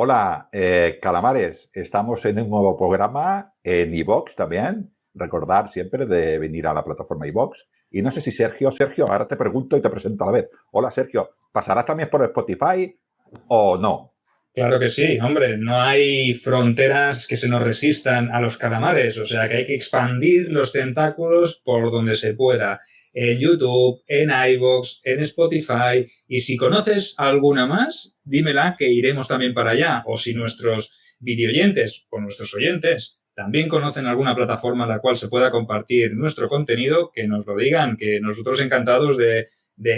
Hola, Calamares. Estamos en un nuevo programa en iVoox también. Recordar siempre de venir a la plataforma iVoox. Y no sé si Sergio, ahora te pregunto y te presento a la vez. Hola, Sergio, ¿pasarás también por Spotify o no? Claro que sí, hombre, no hay fronteras que se nos resistan a los calamares, o sea que hay que expandir los tentáculos por donde se pueda, en YouTube, en iVoox, en Spotify, y si conoces alguna más, dímela que iremos también para allá, o si nuestros videoyentes o nuestros oyentes también conocen alguna plataforma en la cual se pueda compartir nuestro contenido, que nos lo digan, que nosotros encantados de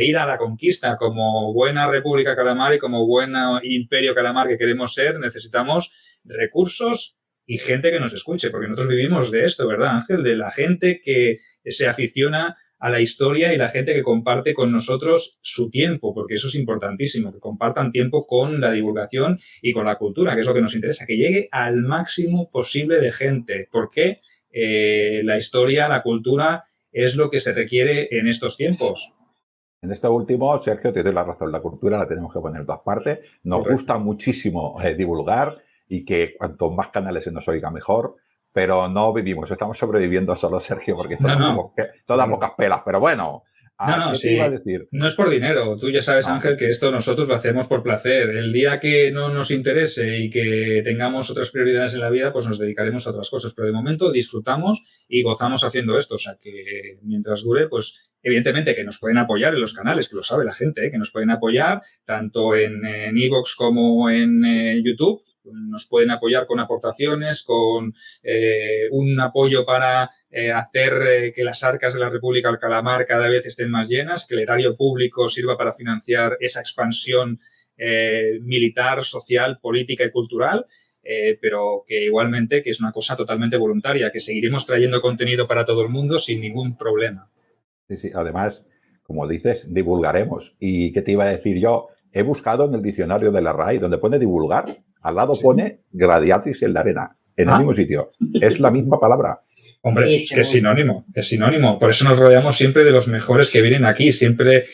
ir a la conquista como buena República Calamar y como buen imperio Calamar que queremos ser, necesitamos recursos y gente que nos escuche, porque nosotros vivimos de esto, ¿verdad, Ángel? De la gente que se aficiona a la historia y la gente que comparte con nosotros su tiempo, porque eso es importantísimo, que compartan tiempo con la divulgación y con la cultura, que es lo que nos interesa, que llegue al máximo posible de gente, porque la historia, la cultura es lo que se requiere en estos tiempos. En esto último, Sergio, te doy la razón. La cultura la tenemos que poner en todas partes. Nos Correcto. gusta muchísimo divulgar y que cuanto más canales se nos oiga, mejor. Pero no vivimos, estamos sobreviviendo solo, Sergio, porque esto No, da no. todas pocas pelas. Pero bueno, No, ¿a no, qué te iba a sí. decir? No es por dinero. Tú ya sabes, No. Ángel, que esto nosotros lo hacemos por placer. El día que no nos interese y que tengamos otras prioridades en la vida, pues nos dedicaremos a otras cosas. Pero de momento disfrutamos y gozamos haciendo esto. O sea, que mientras dure, pues evidentemente que nos pueden apoyar en los canales, que lo sabe la gente, ¿eh? Que nos pueden apoyar tanto en iVoox como en YouTube. Nos pueden apoyar con aportaciones, con un apoyo para hacer que las arcas de la República del Calamar cada vez estén más llenas, que el erario público sirva para financiar esa expansión militar, social, política y cultural, pero que igualmente que es una cosa totalmente voluntaria, que seguiremos trayendo contenido para todo el mundo sin ningún problema. Sí, sí. Además, como dices, divulgaremos. ¿Y qué te iba a decir yo? He buscado en el diccionario de la RAI, donde pone divulgar, al lado ¿Sí? pone gradiatis en la arena, en el Ah, mismo sitio. Es la misma palabra. hombre, Sí, es que es seguro. sinónimo, es sinónimo. Por eso nos rodeamos siempre de los mejores que vienen aquí. Siempre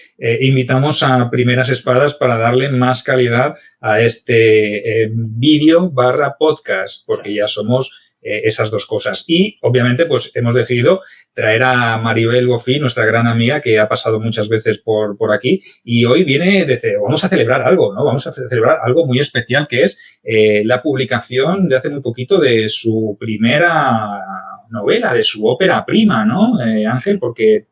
invitamos a primeras espadas para darle más calidad a este vídeo barra podcast, porque ya somos esas dos cosas. Y obviamente, pues hemos decidido traer a Maribel Bofill, nuestra gran amiga, que ha pasado muchas veces por aquí, y hoy viene, vamos a celebrar algo, ¿no? Vamos a celebrar algo muy especial, que es la publicación de hace muy poquito de su primera novela, de su ópera prima, ¿no, Ángel? Porque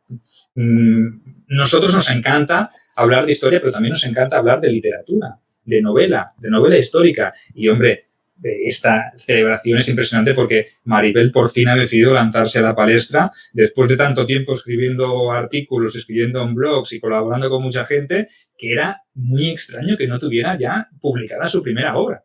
nosotros nos encanta hablar de historia, pero también nos encanta hablar de literatura, de novela histórica. Y, hombre, esta celebración es impresionante porque Maribel por fin ha decidido lanzarse a la palestra después de tanto tiempo escribiendo artículos, escribiendo en blogs y colaborando con mucha gente, que era muy extraño que no tuviera ya publicada su primera obra.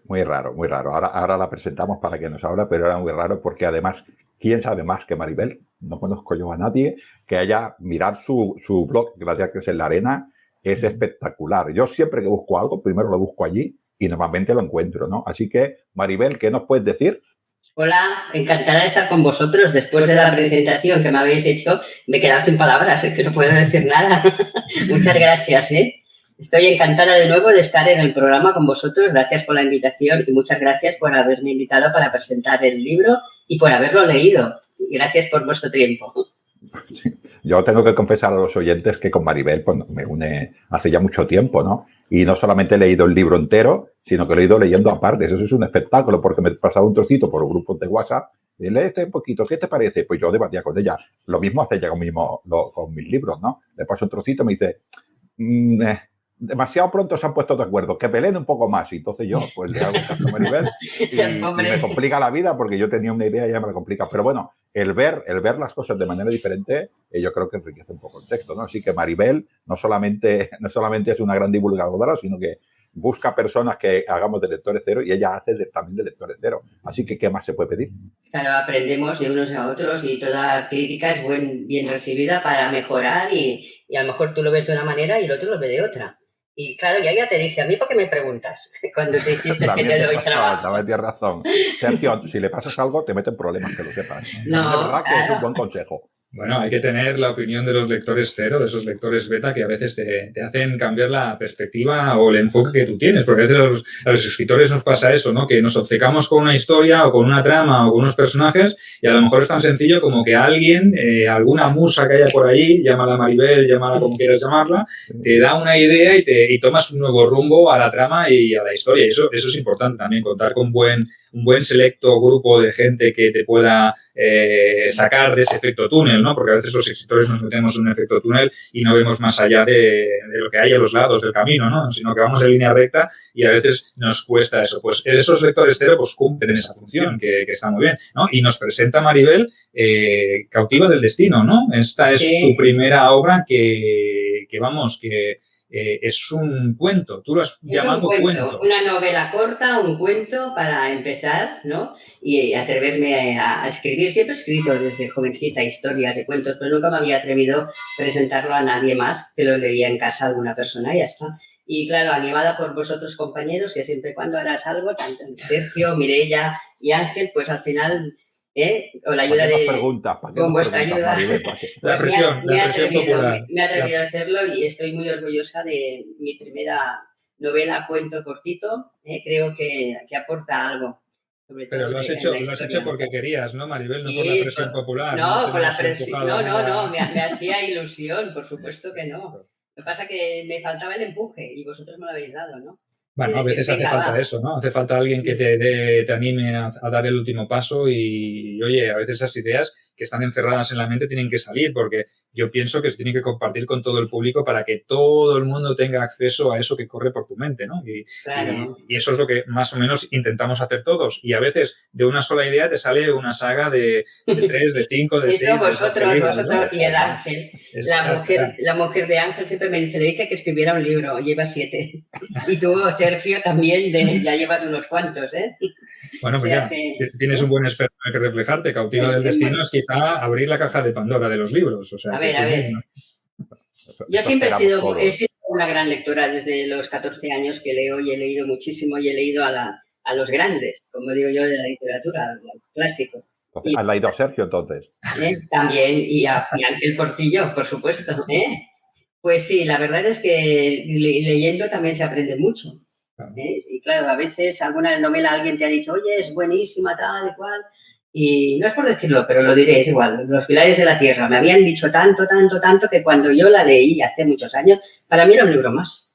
Muy raro, muy raro. Ahora la presentamos para que nos hable, pero era muy raro porque además, ¿quién sabe más que Maribel? No conozco yo a nadie que haya mirar su blog, Gladiatorios en la Arena, es espectacular. Yo siempre que busco algo, primero lo busco allí y normalmente lo encuentro, ¿no? Así que, Maribel, ¿qué nos puedes decir? Hola, encantada de estar con vosotros. Después de la presentación que me habéis hecho, me he quedado sin palabras, es que no puedo decir nada. Muchas gracias, ¿eh? Estoy encantada de nuevo de estar en el programa con vosotros. Gracias por la invitación y muchas gracias por haberme invitado para presentar el libro y por haberlo leído. Gracias por vuestro tiempo. Sí. Yo tengo que confesar a los oyentes que con Maribel pues, me une hace ya mucho tiempo, ¿no? Y no solamente he leído el libro entero, sino que lo he ido leyendo aparte. Eso es un espectáculo, porque me pasaba un trocito por grupos de WhatsApp y lee este un poquito, ¿qué te parece? Pues yo debatía con ella. Lo mismo hace ella con mis libros, ¿no? Le paso un trocito y me dice, demasiado pronto se han puesto de acuerdo, que peleen un poco más. Y entonces yo, pues le hago caso a Maribel y me complica la vida porque yo tenía una idea y ya me la complica. Pero bueno, el ver las cosas de manera diferente, yo creo que enriquece un poco el texto, ¿no? Así que Maribel no solamente es una gran divulgadora, sino que busca personas que hagamos de lectores cero y ella hace también de lectores cero. Así que, ¿qué más se puede pedir? Claro, aprendemos de unos a otros y toda crítica es bien recibida para mejorar y a lo mejor tú lo ves de una manera y el otro lo ve de otra. Y claro, ya te dije, ¿a mí por qué me preguntas? Cuando te dijiste que te doy trabajo. También tienes razón. Sergio, si le pasas algo, te meten problemas, que lo sepas. No, También es verdad que es un claro. buen consejo. Bueno, hay que tener la opinión de los lectores cero, de esos lectores beta que a veces te hacen cambiar la perspectiva o el enfoque que tú tienes, porque a veces a los escritores nos pasa eso, ¿no? Que nos obcecamos con una historia o con una trama o con unos personajes y a lo mejor es tan sencillo como que alguien, alguna musa que haya por allí, llámala Maribel, llámala como quieras llamarla, te da una idea y tomas un nuevo rumbo a la trama y a la historia. Y eso es importante también, contar con un buen selecto grupo de gente que te pueda sacar de ese efecto túnel, ¿no? Porque a veces los escritores nos metemos en un efecto túnel y no vemos más allá de lo que hay a los lados del camino, ¿no? Sino que vamos en línea recta y a veces nos cuesta eso. Pues esos lectores cero pues cumplen esa función que está muy bien, ¿no? Y nos presenta Maribel Cautiva del Destino, ¿no? Esta es tu primera obra que es un cuento, tú lo has llamado cuento. Una novela corta, un cuento para empezar, ¿no? Y atreverme a escribir. Siempre he escrito desde jovencita historias y cuentos, pero nunca me había atrevido a presentarlo a nadie más, que lo leía en casa alguna persona y ya está. Y claro, animada por vosotros compañeros, que siempre cuando harás algo, tanto Sergio, Mireia y Ángel, pues al final... o la ayuda de... con vuestra ayuda. La presión popular. Me he atrevido a hacerlo y estoy muy orgullosa de mi primera novela, cuento cortito. Creo que aporta algo. Pero lo has hecho porque querías, ¿no, Maribel? No por la presión popular. No, por la presión. No, me hacía ilusión, por supuesto que no. Lo que pasa es que me faltaba el empuje y vosotros me lo habéis dado, ¿no? Bueno, a veces hace falta eso, ¿no? Hace falta alguien que te anime a dar el último paso y, oye, a veces esas ideas que están encerradas en la mente tienen que salir porque yo pienso que se tiene que compartir con todo el público para que todo el mundo tenga acceso a eso que corre por tu mente, ¿no? Y eso es lo que más o menos intentamos hacer todos. Y a veces de una sola idea te sale una saga de 3, de 5, de 6... Vosotros y el Ángel. La mujer de Ángel siempre me dice, le dije que escribiera un libro, lleva 7. Y tú, Sergio, también ya llevas unos cuantos, ¿eh? Bueno, pues ya tienes un buen experto en el que reflejarte. Cautiva del Destino es quizá abrir la caja de Pandora de los libros. O sea, a ver. Yo siempre he sido una gran lectora desde los 14 años que leo y he leído muchísimo y he leído a los grandes, como digo yo, de la literatura, al clásico. ¿Has leído a Sergio entonces? También, y a Ángel Portillo, por supuesto. Pues sí, la verdad es que leyendo también se aprende mucho. Y claro, a veces alguna novela alguien te ha dicho, oye, es buenísima, tal y cual. Y no es por decirlo, pero lo diré, es igual. Los Pilares de la Tierra me habían dicho tanto, que cuando yo la leí hace muchos años, para mí era un libro más.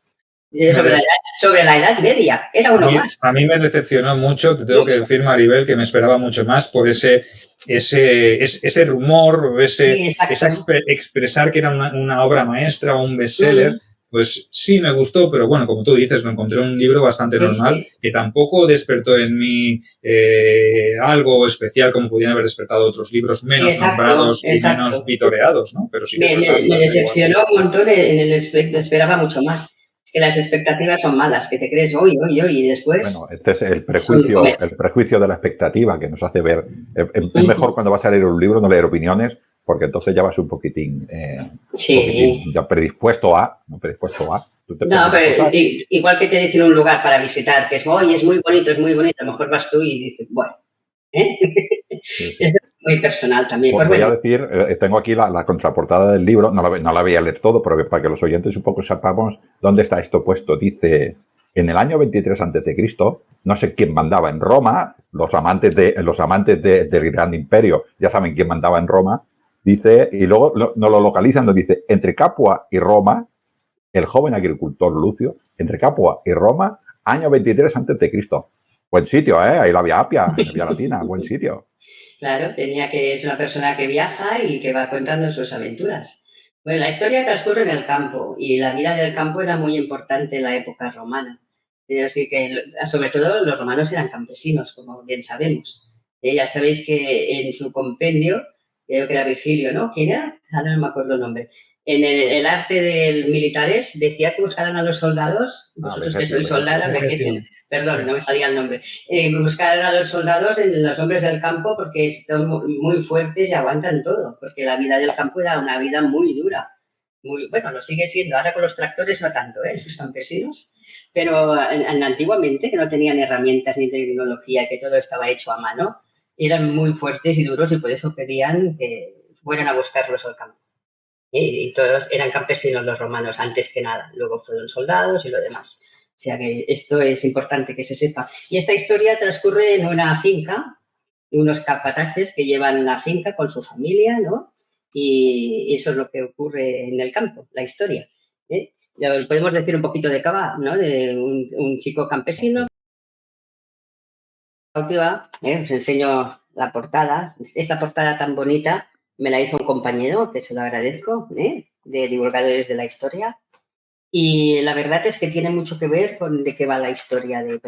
Sobre la Edad Media, era uno más. A mí me decepcionó mucho, te tengo que decir, Maribel, que me esperaba mucho más por ese rumor, expresar que era una obra maestra o un bestseller. Pues sí me gustó, pero bueno, como tú dices, me encontré un libro bastante normal que tampoco despertó en mí algo especial como podían haber despertado otros libros menos nombrados y menos vitoreados, ¿no? Pero sí me decepcionó un montón en el aspecto, esperaba mucho más. Es que las expectativas son malas, que te crees hoy y después... Bueno, este es el prejuicio de la expectativa que nos hace ver... Es mejor cuando vas a leer un libro no leer opiniones, porque entonces ya vas un poquitín, ya predispuesto a. No, pero igual que te dicen un lugar para visitar, que es muy bonito, a lo mejor vas tú y dices, bueno, Sí. Es muy personal también. Pues voy a decir, tengo aquí la contraportada del libro, no la voy a leer todo, pero para que los oyentes un poco sepamos dónde está esto puesto. Dice, en el año 23 a.C., no sé quién mandaba en Roma, los amantes del Gran Imperio ya saben quién mandaba en Roma, dice, y luego no lo localizan, nos dice, entre Capua y Roma, el joven agricultor Lucio, entre Capua y Roma, año 23 a.C. Buen sitio, ahí la Vía Apia, en la Vía Latina, buen sitio. Claro, es una persona que viaja y que va contando sus aventuras. Bueno, la historia transcurre en el campo y la vida del campo era muy importante en la época romana. Así que, sobre todo, los romanos eran campesinos, como bien sabemos. Ya sabéis que en su compendio, creo que era Virgilio, ¿no? ¿Quién era? Ahora no me acuerdo el nombre. En el arte de militares decía que buscaran a los soldados, vosotros que sois soldadas, perdón, no me salía el nombre, buscaran a los soldados en los hombres del campo porque son muy fuertes y aguantan todo, porque la vida del campo era una vida muy dura. Bueno, lo sigue siendo, ahora con los tractores no tanto, los campesinos, pero antiguamente, que no tenían herramientas ni tecnología, que todo estaba hecho a mano, eran muy fuertes y duros y por eso pedían que fueron a buscarlos al campo. Y todos eran campesinos los romanos antes que nada, luego fueron soldados y lo demás. O sea que esto es importante que se sepa. Y esta historia transcurre en una finca, de unos capataces que llevan una finca con su familia, ¿no? Y eso es lo que ocurre en el campo, la historia. Podemos decir un poquito de Cava, ¿no? De un chico campesino. Os enseño la portada. Esta portada tan bonita me la hizo un compañero, que se lo agradezco, de divulgadores de la historia. Y la verdad es que tiene mucho que ver con de qué va la historia del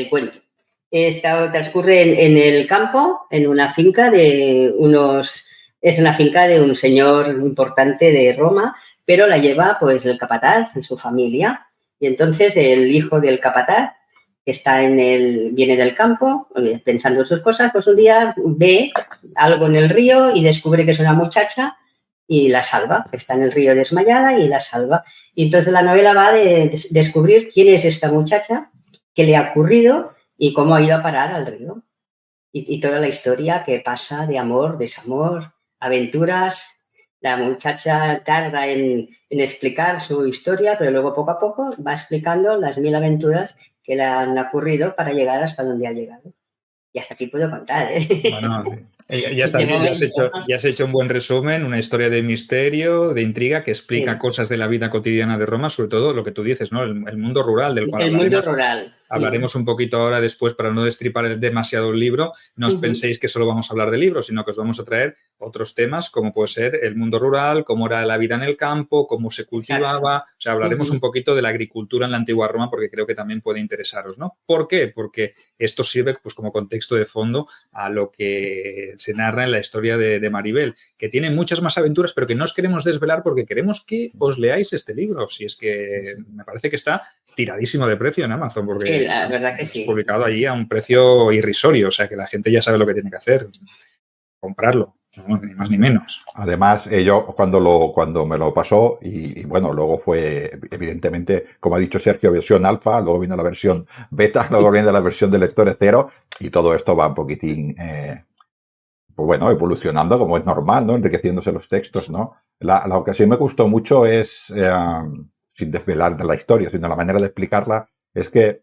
cuento. Transcurre en el campo, en una finca es una finca de un señor importante de Roma, pero la lleva pues el capataz y su familia. Y entonces el hijo del capataz, que viene del campo, pensando en sus cosas, pues un día ve algo en el río y descubre que es una muchacha y la salva, que está en el río desmayada y la salva. Y entonces la novela va de descubrir quién es esta muchacha, qué le ha ocurrido y cómo ha ido a parar al río. Y toda la historia que pasa de amor, desamor, aventuras. La muchacha tarda en explicar su historia, pero luego poco a poco va explicando las 1000 aventuras que le han ocurrido para llegar hasta donde ha llegado. Y hasta aquí puedo contar, ¿eh? Bueno, ya está bien, ya has hecho un buen resumen, una historia de misterio, de intriga, que explica cosas de la vida cotidiana de Roma, sobre todo lo que tú dices, ¿no? El mundo rural del cual hablaremos un poquito ahora después para no destripar demasiado el libro. No os penséis que solo vamos a hablar de libros, sino que os vamos a traer otros temas como puede ser el mundo rural, cómo era la vida en el campo, cómo se cultivaba. O sea, hablaremos un poquito de la agricultura en la antigua Roma porque creo que también puede interesaros, ¿no? ¿Por qué? Porque esto sirve pues como contexto de fondo a lo que se narra en la historia de Maribel, que tiene muchas más aventuras, pero que no os queremos desvelar porque queremos que os leáis este libro. Si es que me parece que está tiradísimo de precio en Amazon, porque la verdad que es publicado allí a un precio irrisorio, o sea que la gente ya sabe lo que tiene que hacer, comprarlo, no, ni más ni menos. Además, yo cuando me lo pasó, y bueno, luego fue, evidentemente, como ha dicho Sergio, versión alfa, luego viene la versión beta, luego viene la versión de lectores cero, y todo esto va un poquitín, pues bueno, evolucionando como es normal, ¿no? Enriqueciéndose los textos, ¿no? Lo que sí me gustó mucho es, sin desvelar la historia, sino la manera de explicarla, es que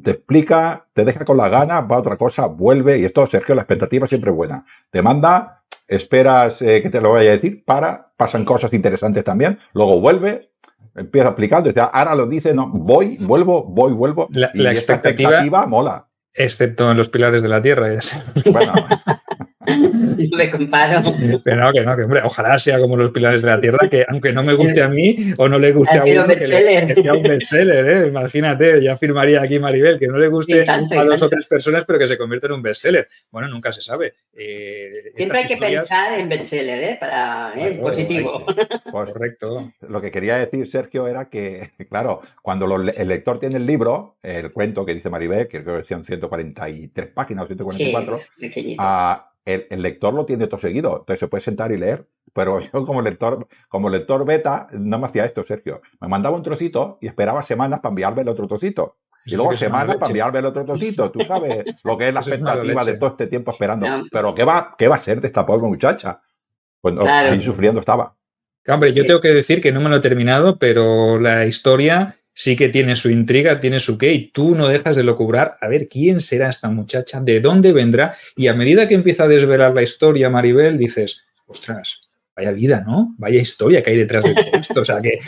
te explica, te deja con la gana, va a otra cosa, vuelve, y esto, Sergio, la expectativa siempre es buena. Te manda, esperas que te lo vaya a decir, pasan cosas interesantes también, luego vuelve, empieza explicando, y dice, ahora lo dice, no, vuelvo, y la esta expectativa mola. Excepto en los pilares de la tierra. Ya sé. Bueno. No me comparo. Pero que hombre, ojalá sea como los pilares de la tierra, que aunque no me guste a mí o no le guste a uno, que sea un bestseller, ¿eh? Imagínate, ya firmaría aquí Maribel, que no le guste a 2 o 3 personas, pero que se convierta en un bestseller. Bueno, nunca se sabe. Siempre hay que pensar en bestseller, para positivo. Pues, correcto. Lo que quería decir, Sergio, era que, claro, cuando el lector tiene el libro, el cuento que dice Maribel, que creo que sean 143 páginas o 144, el lector lo tiene todo seguido, entonces se puede sentar y leer. Pero yo como lector beta no me hacía esto, Sergio. Me mandaba un trocito y esperaba semanas para enviarme el otro trocito. Y luego semanas para enviarme el otro trocito. Tú sabes lo que es la expectativa de todo este tiempo esperando. No. Pero ¿qué va a ser de esta pobre muchacha? Pues claro. Ahí sufriendo estaba. Hombre, yo tengo que decir que no me lo he terminado, pero la historia sí que tiene su intriga, tiene su qué, y tú no dejas de locubrar a ver quién será esta muchacha, de dónde vendrá, y a medida que empieza a desvelar la historia, Maribel, dices, ostras, vaya vida, ¿no? Vaya historia que hay detrás de todo esto. O sea, que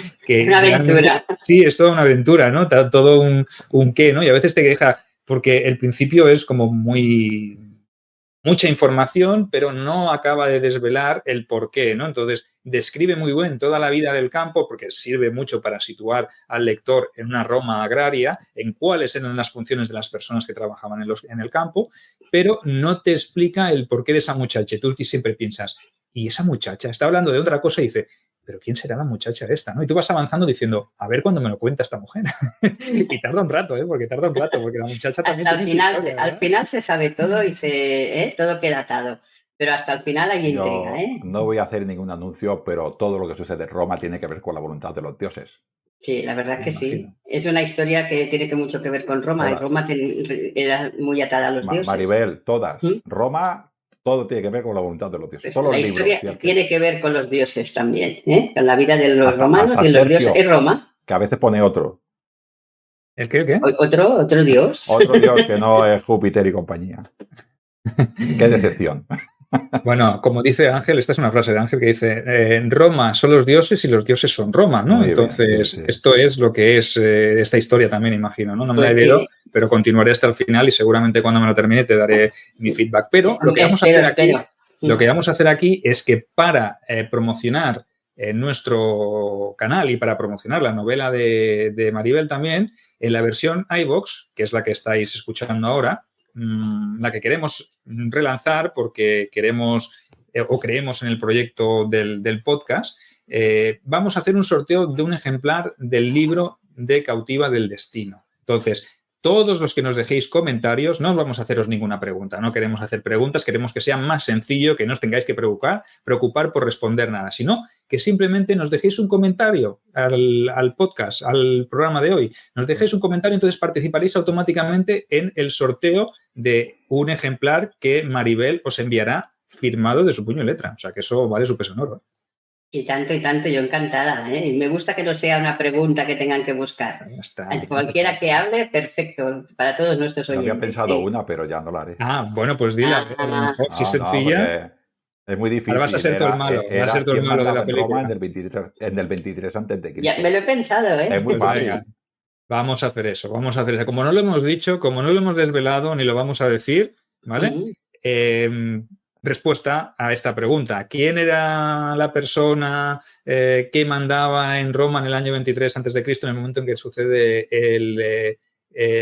una aventura. Sí, es toda una aventura, ¿no? Todo un qué, ¿no? Y a veces te deja, porque el principio es como mucha información, pero no acaba de desvelar el porqué, ¿no? Entonces, describe muy bien toda la vida del campo, porque sirve mucho para situar al lector en una Roma agraria, en cuáles eran las funciones de las personas que trabajaban en el campo, pero no te explica el porqué de esa muchacha. Tú siempre piensas, ¿y esa muchacha está hablando de otra cosa? Y dice, ¿pero quién será la muchacha esta? ¿No? Y tú vas avanzando diciendo, a ver cuándo me lo cuenta esta mujer. Y tarda un rato, porque la muchacha también hasta al final se sabe todo y todo queda atado. Pero hasta el final hay intriga, No voy a hacer ningún anuncio, pero todo lo que sucede en Roma tiene que ver con la voluntad de los dioses. Sí, la verdad que sí. Es una historia que tiene mucho que ver con Roma. Y Roma era muy atada a los dioses. Maribel, todas. Roma Todo tiene que ver con la voluntad de los dioses. Pues Todos la los historia libros. tiene que ver con los dioses también, ¿eh? Con la vida de los romanos hasta y los dioses. Sergio, ¿Es Roma? que a veces pone otro. ¿El qué? ¿El qué? ¿Otro dios? Otro dios que no es Júpiter y compañía. Qué decepción. Bueno, como dice Ángel, esta es una frase de Ángel que dice, Roma son los dioses y los dioses son Roma, ¿no? Muy Entonces, bien, sí. esto es lo que es esta historia también, imagino, ¿no? No me la he Pues leído, sí. pero continuaré hasta el final y seguramente cuando me lo termine te daré mi feedback. Pero lo que vamos a hacer aquí, lo que vamos a hacer aquí es que para promocionar nuestro canal y para promocionar la novela de Maribel también, en la versión iVoox, que es la que estáis escuchando ahora, la que queremos relanzar porque queremos o creemos en el proyecto del podcast, vamos a hacer un sorteo de un ejemplar del libro de Cautiva del Destino. Entonces, todos los que nos dejéis comentarios, no vamos a haceros ninguna pregunta, no queremos hacer preguntas, queremos que sea más sencillo, que no os tengáis que preocupar por responder nada, sino que simplemente nos dejéis un comentario al podcast, al programa de hoy. Nos dejéis un comentario, entonces participaréis automáticamente en el sorteo de un ejemplar que Maribel os enviará firmado de su puño y letra. O sea, que eso vale su peso en oro. Y tanto, yo encantada, ¿eh? Y me gusta que no sea una pregunta que tengan que buscar. Ya está, cualquiera que hable, perfecto, para todos nuestros oyentes. Yo había pensado una, pero ya no la haré. Bueno, pues dila. A lo mejor, si es sencilla... Es muy difícil. Ahora vas a ser todo el malo. Vas a ser todo el malo de la película. Roma en el 23 antes de Cristo. Ya me lo he pensado, ¿eh? Es muy fácil. Venga, vamos a hacer eso. Como no lo hemos dicho, como no lo hemos desvelado, ni lo vamos a decir, ¿vale? Respuesta a esta pregunta. ¿Quién era la persona que mandaba en Roma en el año 23 a.C. en el momento en que sucede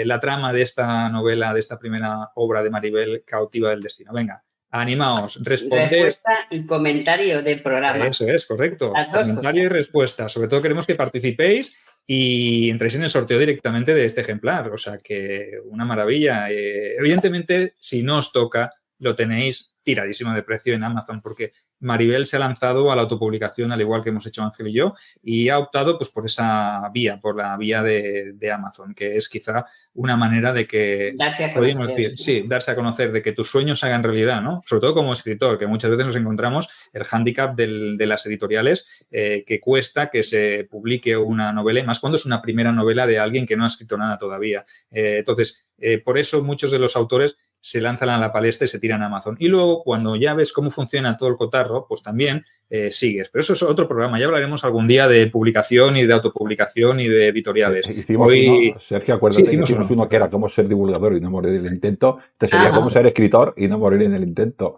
la trama de esta novela, de esta primera obra de Maribel, Cautiva del Destino? Venga, animaos, responded. Respuesta y comentario del programa. Eso es, correcto. Comentario y respuesta. Sobre todo queremos que participéis y entréis en el sorteo directamente de este ejemplar. O sea que una maravilla. Evidentemente, si no os toca, lo tenéis tiradísimo de precio en Amazon, porque Maribel se ha lanzado a la autopublicación, al igual que hemos hecho Ángel y yo, y ha optado pues por esa vía, por la vía de Amazon, que es quizá una manera de que, podríamos decir, sí, darse a conocer, de que tus sueños se hagan realidad, ¿no? Sobre todo como escritor, que muchas veces nos encontramos el hándicap de las editoriales, que cuesta que se publique una novela, y más cuando es una primera novela de alguien que no ha escrito nada todavía. Entonces, por eso muchos de los autores se lanzan a la palestra y se tiran a Amazon. Y luego, cuando ya ves cómo funciona todo el cotarro, pues también sigues. Pero eso es otro programa. Ya hablaremos algún día de publicación y de autopublicación y de editoriales. Hicimos uno, Sergio, acuérdate que hicimos uno que era cómo ser divulgador y no morir en el intento. Este sería cómo ser escritor y no morir en el intento.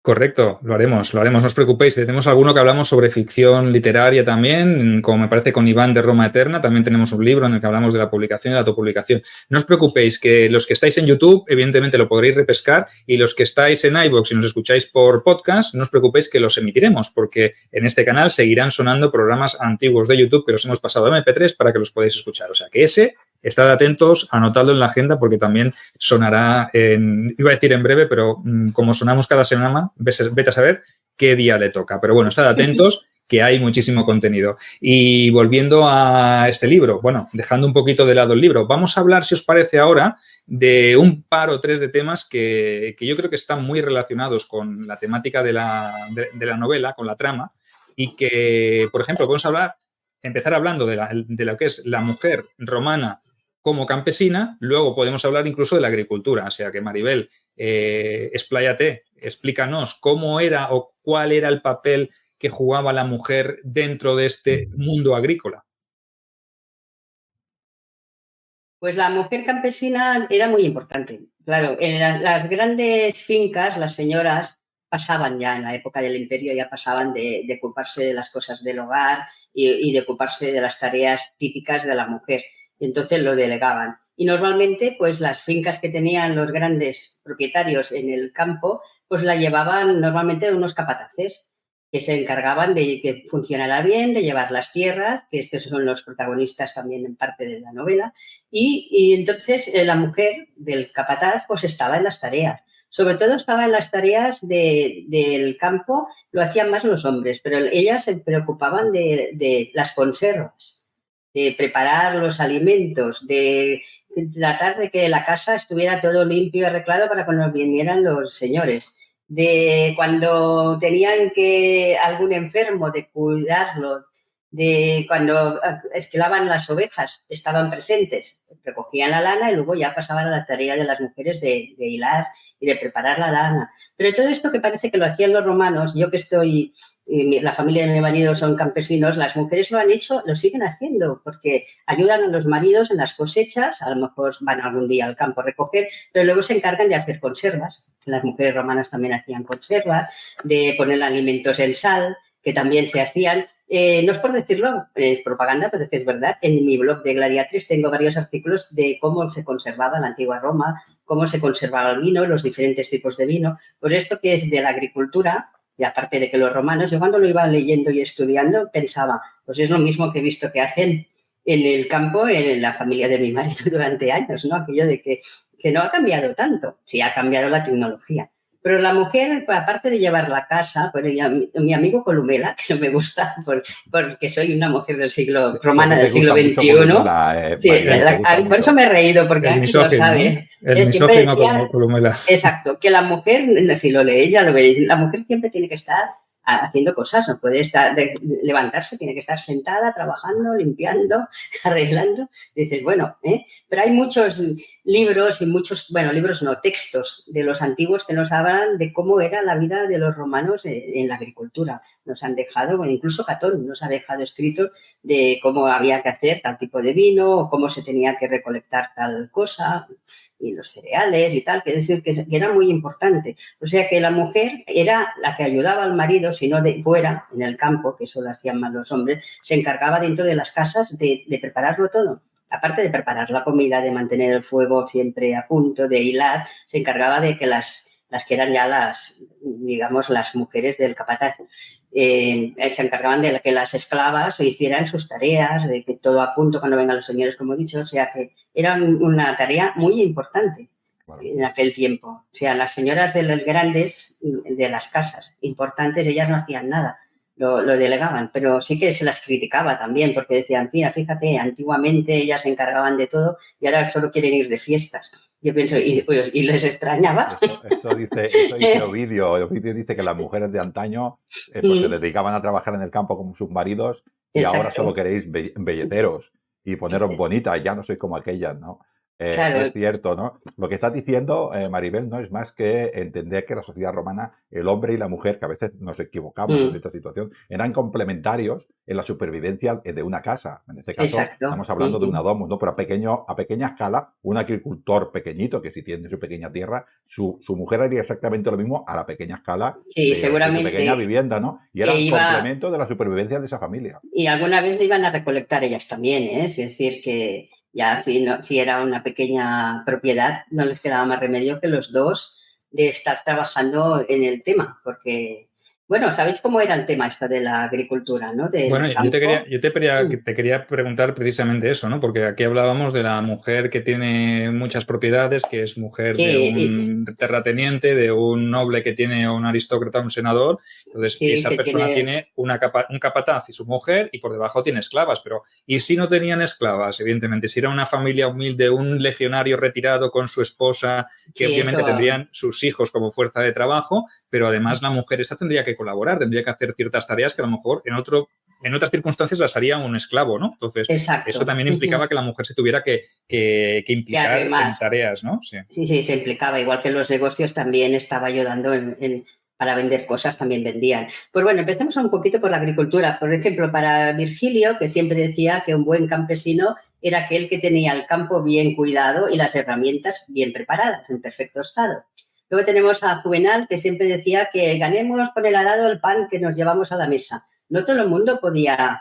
Correcto, lo haremos, no os preocupéis. Tenemos alguno que hablamos sobre ficción literaria también, como me parece con Iván de Roma Eterna, también tenemos un libro en el que hablamos de la publicación y la autopublicación. No os preocupéis, que los que estáis en YouTube, evidentemente lo podréis repescar, y los que estáis en iVoox y nos escucháis por podcast, no os preocupéis que los emitiremos, porque en este canal seguirán sonando programas antiguos de YouTube que los hemos pasado a MP3 para que los podáis escuchar. O sea que estad atentos, anotadlo en la agenda porque también sonará, iba a decir en breve, pero como sonamos cada semana, vete a saber qué día le toca. Pero bueno, estad atentos que hay muchísimo contenido. Y volviendo a este libro, bueno, dejando un poquito de lado el libro, vamos a hablar, si os parece ahora, de un par o tres de temas que yo creo que están muy relacionados con la temática de la novela, con la trama, y que, por ejemplo, podemos empezar hablando de lo que es la mujer romana como campesina, luego podemos hablar incluso de la agricultura. O sea que, Maribel, expláyate, explícanos cómo era o cuál era el papel que jugaba la mujer dentro de este mundo agrícola. Pues la mujer campesina era muy importante. Claro, en las grandes fincas, las señoras pasaban ya en la época del imperio, ya pasaban de ocuparse de las cosas del hogar y de ocuparse de las tareas típicas de la mujer. Y entonces lo delegaban. Y normalmente, pues las fincas que tenían los grandes propietarios en el campo, pues la llevaban normalmente unos capataces que se encargaban de que funcionara bien, de llevar las tierras, que estos son los protagonistas también en parte de la novela, y entonces la mujer del capataz pues estaba en las tareas. Sobre todo estaba en las tareas del campo, lo hacían más los hombres, pero ellas se preocupaban de las conservas, de preparar los alimentos, de tratar de que la casa estuviera todo limpio y arreglado para cuando vinieran los señores, de cuando tenían que algún enfermo, de cuidarlo, de cuando esquilaban las ovejas, estaban presentes, recogían la lana y luego ya pasaban a la tarea de las mujeres de hilar y de preparar la lana. Pero todo esto que parece que lo hacían los romanos, yo que estoy, la familia de mi marido son campesinos, las mujeres lo han hecho, lo siguen haciendo, porque ayudan a los maridos en las cosechas, a lo mejor van algún día al campo a recoger, pero luego se encargan de hacer conservas. Las mujeres romanas también hacían conservas, de poner alimentos en sal, que también se hacían. No es por decirlo, propaganda, pero es verdad. En mi blog de Gladiatrix tengo varios artículos de cómo se conservaba la antigua Roma, cómo se conservaba el vino, los diferentes tipos de vino. Pues esto que es de la agricultura, y aparte de que los romanos, yo cuando lo iba leyendo y estudiando pensaba, pues es lo mismo que he visto que hacen en el campo, en la familia de mi marido durante años, ¿no? Aquello de que no ha cambiado tanto, sí ha cambiado la tecnología. Pero la mujer, aparte de llevar la casa, pues mi amigo Columela, que no me gusta porque soy una mujer del siglo romana del siglo XXI. Columela, sí, por eso me he reído, porque Ángel lo sabe. El misógino como Columela. Exacto, que la mujer, si lo leéis ya lo veréis, la mujer siempre tiene que estar haciendo cosas, no puede levantarse, tiene que estar sentada, trabajando, limpiando, arreglando. Dices, bueno, pero hay muchos libros y libros no, textos de los antiguos que nos hablan de cómo era la vida de los romanos en la agricultura. Nos han dejado, bueno, incluso Catón nos ha dejado escritos de cómo había que hacer tal tipo de vino, o cómo se tenía que recolectar tal cosa, y los cereales y tal, que es decir, que era muy importante. O sea que la mujer era la que ayudaba al marido, si no de fuera, en el campo, que eso lo hacían más los hombres, se encargaba dentro de las casas de prepararlo todo. Aparte de preparar la comida, de mantener el fuego siempre a punto, de hilar, se encargaba de que las que eran ya las mujeres del capataz, se encargaban de que las esclavas hicieran sus tareas, de que todo a punto cuando vengan los señores, como he dicho, o sea que era una tarea muy importante en aquel tiempo. O sea, las señoras de los grandes, de las casas importantes, ellas no hacían nada. Lo delegaban, pero sí que se las criticaba también, porque decían, mira, fíjate, antiguamente ellas se encargaban de todo y ahora solo quieren ir de fiestas. Yo pienso, y les extrañaba. Eso dice Ovidio. Ovidio dice que las mujeres de antaño pues se dedicaban a trabajar en el campo como sus maridos y Exacto. ahora solo queréis belleteros y poneros bonitas, ya no sois como aquellas, ¿no? Claro. Es cierto, ¿no? Lo que estás diciendo, Maribel, no es más que entender que la sociedad romana, el hombre y la mujer, que a veces nos equivocamos en esta situación, eran complementarios en la supervivencia de una casa. En este caso, estamos hablando de una domus, ¿no? Pero a pequeña escala, un agricultor pequeñito, que si tiene su pequeña tierra, su mujer haría exactamente lo mismo a la pequeña escala de su pequeña vivienda, ¿no? Y era un complemento de la supervivencia de esa familia. Y alguna vez iban a recolectar ellas también, ¿eh? Es decir, que ya si era una pequeña propiedad, no les quedaba más remedio que los dos de estar trabajando en el tema, porque, bueno, ¿sabéis cómo era el tema esto de la agricultura, no? Bueno, yo te quería preguntar precisamente eso, ¿no? Porque aquí hablábamos de la mujer que tiene muchas propiedades, que es mujer de un terrateniente, de un noble que tiene un aristócrata, un senador. Entonces, esa persona tiene un capataz y su mujer, y por debajo tiene esclavas. Pero, ¿y si no tenían esclavas? Evidentemente, si era una familia humilde, un legionario retirado con su esposa, que obviamente tendrían sus hijos como fuerza de trabajo, pero además la mujer esta tendría que colaborar, tendría que hacer ciertas tareas que a lo mejor en otras circunstancias las haría un esclavo, ¿no? Entonces, eso también implicaba que la mujer se tuviera que implicar en tareas, ¿no? Sí, se implicaba. Igual que en los negocios también estaba ayudando para vender cosas, también vendían. Pues bueno, empecemos un poquito por la agricultura. Por ejemplo, para Virgilio, que siempre decía que un buen campesino era aquel que tenía el campo bien cuidado y las herramientas bien preparadas, en perfecto estado. Luego tenemos a Juvenal, que siempre decía que ganemos con el arado el pan que nos llevamos a la mesa. No todo el mundo podía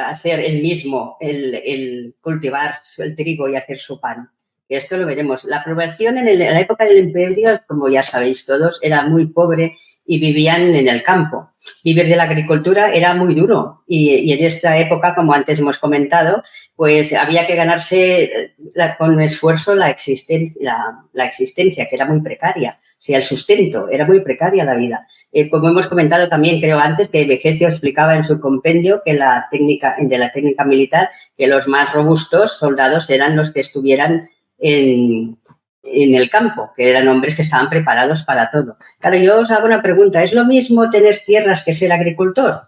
hacer el mismo, el cultivar el trigo y hacer su pan. Esto lo veremos. La población en la época del imperio, como ya sabéis todos, era muy pobre y vivían en el campo. Vivir de la agricultura era muy duro y en esta época, como antes hemos comentado, pues había que ganarse con esfuerzo la existencia, que era muy precaria. O sea, el sustento, era muy precaria la vida. Como hemos comentado también, creo antes, que Vegecio explicaba en su compendio que de la técnica militar, que los más robustos soldados eran los que estuvieran en el campo, que eran hombres que estaban preparados para todo. Claro, yo os hago una pregunta, ¿es lo mismo tener tierras que ser agricultor?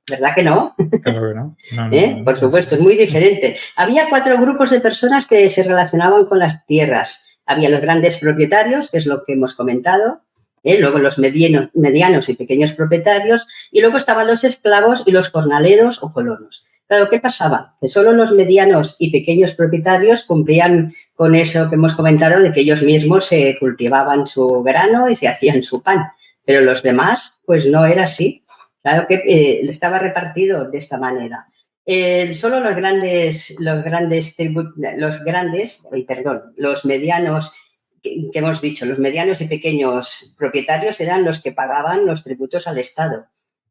¿Verdad que no? Claro que no. No. Por supuesto, es muy diferente. Había 4 grupos de personas que se relacionaban con las tierras. Había los grandes propietarios, que es lo que hemos comentado, luego los medianos y pequeños propietarios, y luego estaban los esclavos y los jornaleros o colonos. Claro, ¿qué pasaba? Que solo los medianos y pequeños propietarios cumplían con eso que hemos comentado de que ellos mismos se cultivaban su grano y se hacían su pan, pero los demás, pues no era así. Claro que estaba repartido de esta manera. Solo los medianos, que hemos dicho, los medianos y pequeños propietarios eran los que pagaban los tributos al Estado,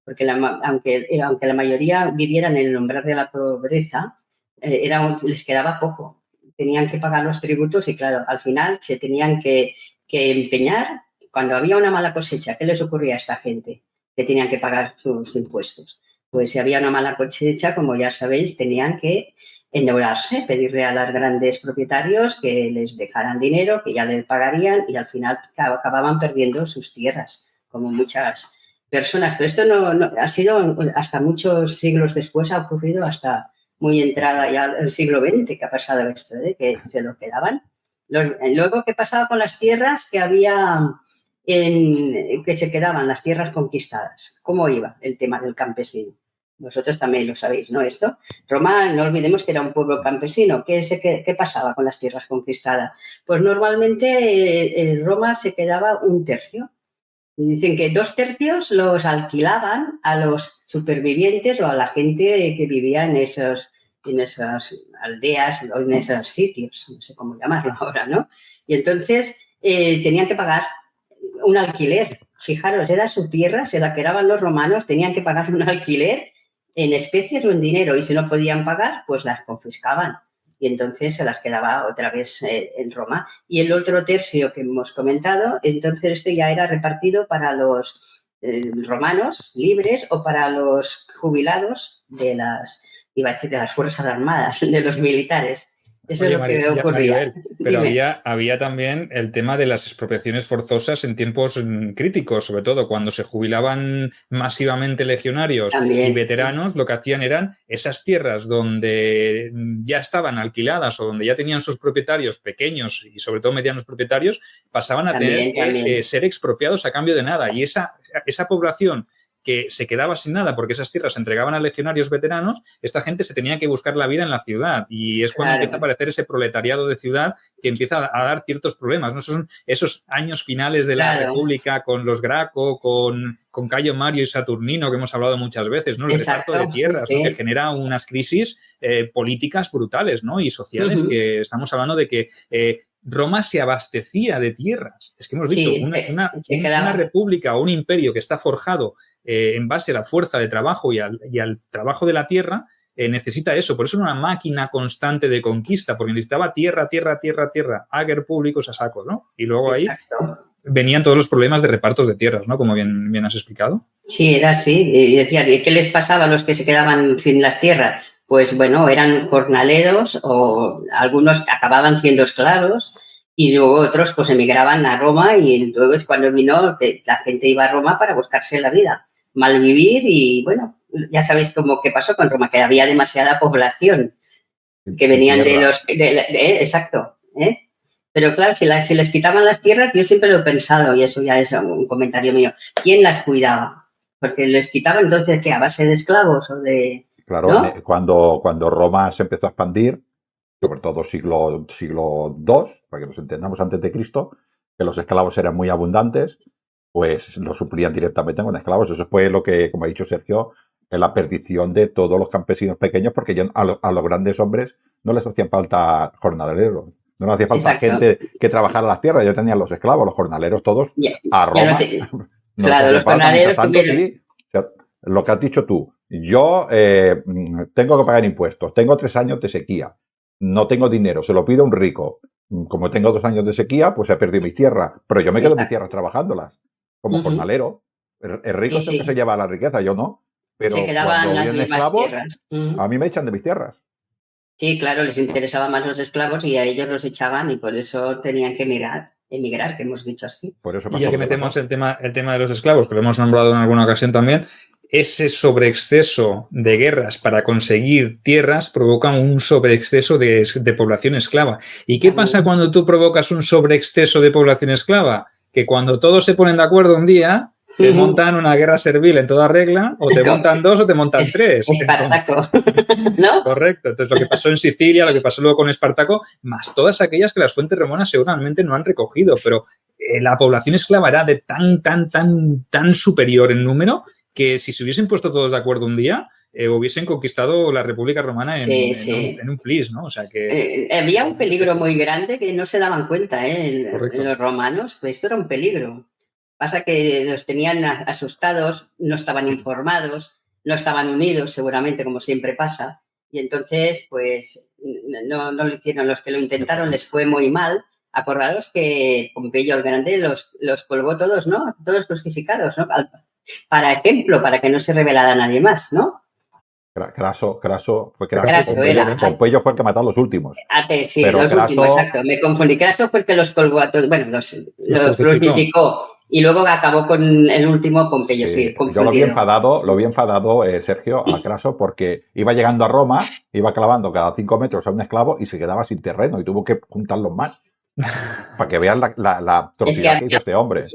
porque aunque la mayoría vivieran en el umbral de la pobreza, les quedaba poco. Tenían que pagar los tributos y, claro, al final se tenían que empeñar. Cuando había una mala cosecha, ¿qué les ocurría a esta gente? Que tenían que pagar sus impuestos. Pues si había una mala cosecha, como ya sabéis, tenían que endeudarse, pedirle a los grandes propietarios que les dejaran dinero, que ya les pagarían y al final acababan perdiendo sus tierras, como muchas personas. Pero esto no ha sido hasta muchos siglos después, ha ocurrido hasta muy entrada ya el siglo XX que ha pasado esto, que se lo quedaban. Luego, ¿qué pasaba con las tierras que había que se quedaban, las tierras conquistadas? ¿Cómo iba el tema del campesino? Vosotros también lo sabéis, ¿no? Esto. Roma, no olvidemos que era un pueblo campesino. ¿Qué pasaba con las tierras conquistadas? Pues normalmente en Roma se quedaba 1/3. Y dicen que 2/3 los alquilaban a los supervivientes o a la gente que vivía en esas aldeas o en esos sitios, no sé cómo llamarlo ahora, ¿no? Y entonces tenían que pagar un alquiler. Fijaros, era su tierra, se la quedaban los romanos, tenían que pagar un alquiler en especies o en dinero y si no podían pagar, pues las confiscaban y entonces se las quedaba otra vez en Roma. Y el otro tercio que hemos comentado, entonces esto ya era repartido para los romanos libres o para los jubilados de las Fuerzas Armadas, de los militares. Eso es lo que ocurría. Maribel, pero había también el tema de las expropiaciones forzosas en tiempos críticos, sobre todo cuando se jubilaban masivamente legionarios y veteranos, lo que hacían eran esas tierras donde ya estaban alquiladas o donde ya tenían sus propietarios pequeños y sobre todo medianos propietarios, pasaban a tener que ser expropiados a cambio de nada. Y esa población que se quedaba sin nada porque esas tierras se entregaban a legionarios veteranos, esta gente se tenía que buscar la vida en la ciudad y es cuando empieza a aparecer ese proletariado de ciudad que empieza a dar ciertos problemas, ¿no? Esos años finales de la República con los Graco, con Cayo Mario y Saturnino, que hemos hablado muchas veces, ¿no? El reparto de tierras, ¿no? Que genera unas crisis políticas brutales, ¿no? Y sociales, que estamos hablando de que Roma se abastecía de tierras. Es que hemos dicho, una república o un imperio que está forjado en base a la fuerza de trabajo y al trabajo de la tierra, necesita eso. Por eso era una máquina constante de conquista, porque necesitaba tierra, ager públicos a sacos, ¿no? Y luego ahí venían todos los problemas de repartos de tierras, ¿no? Como bien has explicado. Sí, era así. Y decían, ¿y qué les pasaba a los que se quedaban sin las tierras? Pues bueno, eran jornaleros o algunos acababan siendo esclavos y luego otros pues emigraban a Roma y luego es cuando vino que la gente iba a Roma para buscarse la vida, malvivir y bueno, ya sabéis cómo qué pasó con Roma, que había demasiada población que venían de los... exacto, Pero claro, si les quitaban las tierras, yo siempre lo he pensado, y eso ya es un comentario mío, ¿quién las cuidaba? Porque les quitaban entonces, ¿qué? ¿A base de esclavos o de...? Claro, ¿no? Cuando Roma se empezó a expandir, sobre todo siglo II, para que nos entendamos, antes de Cristo, que los esclavos eran muy abundantes, pues los suplían directamente con esclavos. Eso fue lo que, como ha dicho Sergio, es la perdición de todos los campesinos pequeños, porque ya a los grandes hombres no les hacían falta jornaleros. No les hacía falta gente que trabajara las tierras, ya tenían los esclavos, los jornaleros todos a Roma. No claro, los jornaleros sí, o sea, lo que has dicho tú, yo tengo que pagar impuestos, tengo 3 años de sequía, no tengo dinero, se lo pido a un rico. Como tengo 2 años de sequía, pues he perdido mis tierras, pero yo me quedo en mis tierras trabajándolas, como jornalero. El rico es el que se lleva la riqueza, yo no. Pero cuando vienen esclavos, a mí me echan de mis tierras. Sí, claro, les interesaban más los esclavos y a ellos los echaban y por eso tenían que emigrar, que hemos dicho así. Por eso Y pasó ya que lo que metemos pasó. el tema de los esclavos, que lo hemos nombrado en alguna ocasión también, ese sobreexceso de guerras para conseguir tierras provoca un sobreexceso de población esclava. ¿Y qué pasa También. cuando tú provocas un sobreexceso de población esclava? Que cuando todos se ponen de acuerdo un día, te montan una guerra servil en toda regla, o te montan dos o te montan tres. Entonces, Espartaco, ¿no? correcto. Entonces, lo que pasó en Sicilia, lo que pasó luego con Espartaco, más todas aquellas que las fuentes romanas seguramente no han recogido, pero la población esclava era de tan superior en número que si se hubiesen puesto todos de acuerdo un día, hubiesen conquistado la República Romana Sí, sí. en un plis, ¿no? O sea que... Había un peligro sí, muy grande que no se daban cuenta, correcto. los romanos, pues esto era un peligro. Pasa que los tenían asustados, no estaban informados, no estaban unidos, seguramente, como siempre pasa, y entonces, pues, no lo hicieron. Los que lo intentaron les fue muy mal. Acordados que Pompeyo el Grande los colgó todos, ¿no? Todos crucificados, ¿no? Para ejemplo, para que no se rebelara a nadie más, ¿no? Craso fue Craso. Craso era. Pompeyo fue el que mató a los últimos. Sí, pero los Craso, últimos, exacto. Me confundí. Craso fue el que los colgó a todos. Bueno, los crucificó. Y luego acabó con el último Pompeyo, sí, confundido. Yo lo vi enfadado, Sergio, a Craso, porque iba llegando a Roma, iba clavando cada 5 metros a un esclavo y se quedaba sin terreno y tuvo que juntarlos más. Para que vean la atrocidad que hizo este hombre.